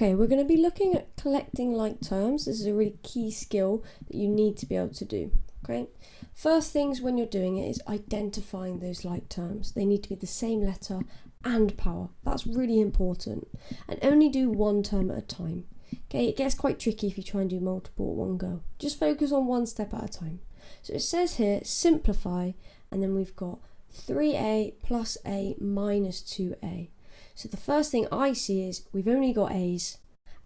Okay, we're going to be looking at collecting like terms. This is a really key skill that you need to be able to do. Okay, first things when you're doing it is identifying those like terms. They need to be the same letter and power. That's really important. And only do one term at a time. Okay, it gets quite tricky if you try and do multiple at one go. Just focus on one step at a time. So it says here, simplify, and then we've got 3a plus a minus 2a. So the first thing I see is we've only got a's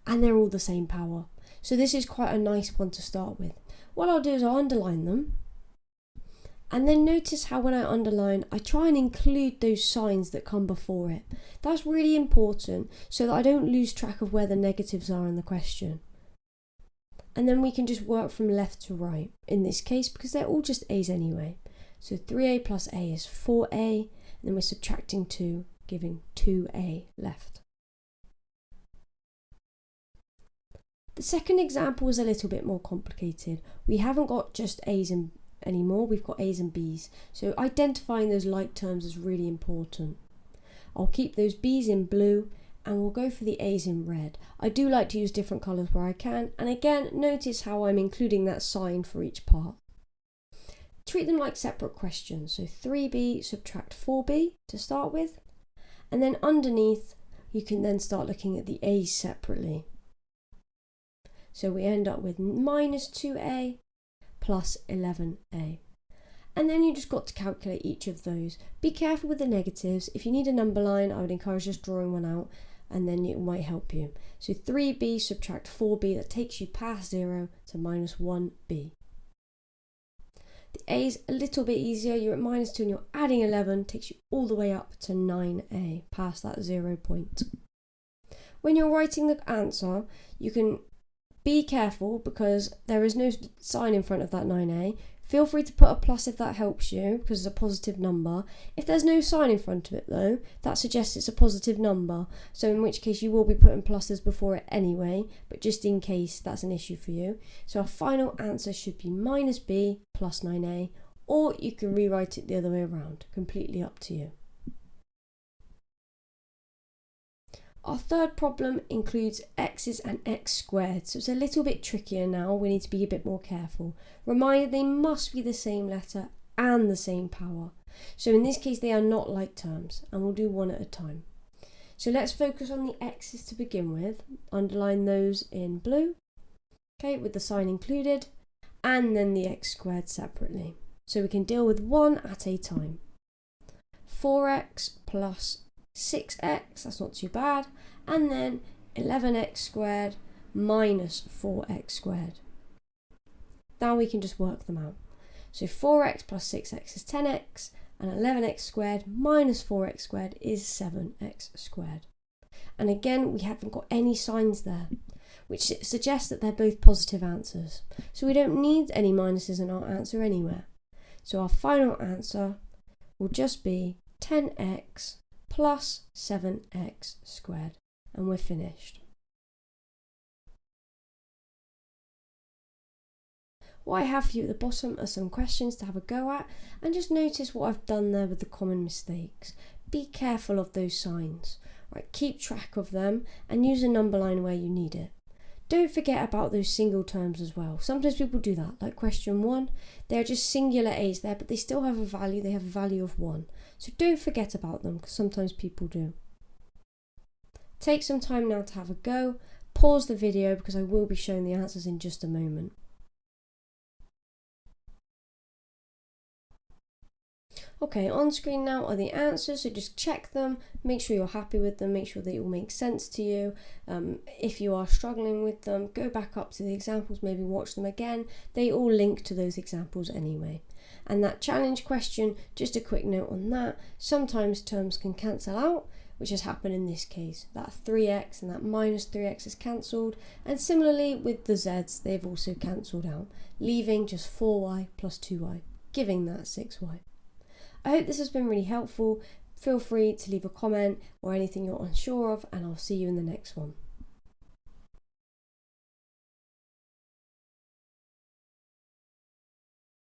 and they're all the same power. So this is quite a nice one to start with. What I'll do is I'll underline them. And then notice how when I underline, I try and include those signs that come before it. That's really important so that I don't lose track of where the negatives are in the question. And then we can just work from left to right in this case because they're all just a's anyway. So 3a plus a is 4a, and then we're subtracting 2, giving 2a left. The second example is a little bit more complicated. We haven't got just a's and anymore, we've got a's and b's. So identifying those like terms is really important. I'll keep those b's in blue and we'll go for the a's in red. I do like to use different colours where I can, and again, notice how I'm including that sign for each part. Treat them like separate questions. So 3b subtract 4b to start with, and then underneath you can then start looking at the a's separately. So we end up with minus 2a plus 11a. And then you just got to calculate each of those. Be careful with the negatives. If you need a number line, I would encourage just drawing one out and then it might help you. So 3b subtract 4b, that takes you past 0 to minus 1b. The a is a little bit easier. You're at minus 2 and you're adding 11, takes you all the way up to 9a, past that 0 point. When you're writing the answer, you can be careful because there is no sign in front of that 9a. Feel free to put a plus if that helps you because it's a positive number. If there's no sign in front of it though, that suggests it's a positive number. So in which case you will be putting pluses before it anyway, but just in case that's an issue for you. So our final answer should be minus b plus 9a, or you can rewrite it the other way around, completely up to you. Our third problem includes x's and x squared, so it's a little bit trickier now. We need to be a bit more careful. Reminder, they must be the same letter and the same power. So in this case, they are not like terms, and we'll do one at a time. So let's focus on the x's to begin with. Underline those in blue, okay, with the sign included, and then the x squared separately. So we can deal with one at a time. 4x plus 6x, that's not too bad, and then 11x squared minus 4x squared. Now we can just work them out. So 4x plus 6x is 10x, and 11x squared minus 4x squared is 7x squared. And again, we haven't got any signs there, which suggests that they're both positive answers. So we don't need any minuses in our answer anywhere. So our final answer will just be 10x plus 7x squared, and we're finished. What I have for you at the bottom are some questions to have a go at, and just notice what I've done there with the common mistakes. Be careful of those signs. Right, keep track of them and use a number line where you need it. Don't forget about those single terms as well. Sometimes people do that, like question 1. They're just singular a's there, but they still have a value. They have a value of 1. So don't forget about them because sometimes people do. Take some time now to have a go. Pause the video because I will be showing the answers in just a moment. Okay, on screen now are the answers, so just check them, make sure you're happy with them, make sure they all make sense to you. If you are struggling with them, go back up to the examples, maybe watch them again. They all link to those examples anyway. And that challenge question, just a quick note on that, sometimes terms can cancel out, which has happened in this case. That 3x and that minus 3x is cancelled, and similarly with the z's, they've also cancelled out, leaving just 4y plus 2y, giving that 6y. I hope this has been really helpful. Feel free to leave a comment or anything you're unsure of, and I'll see you in the next one.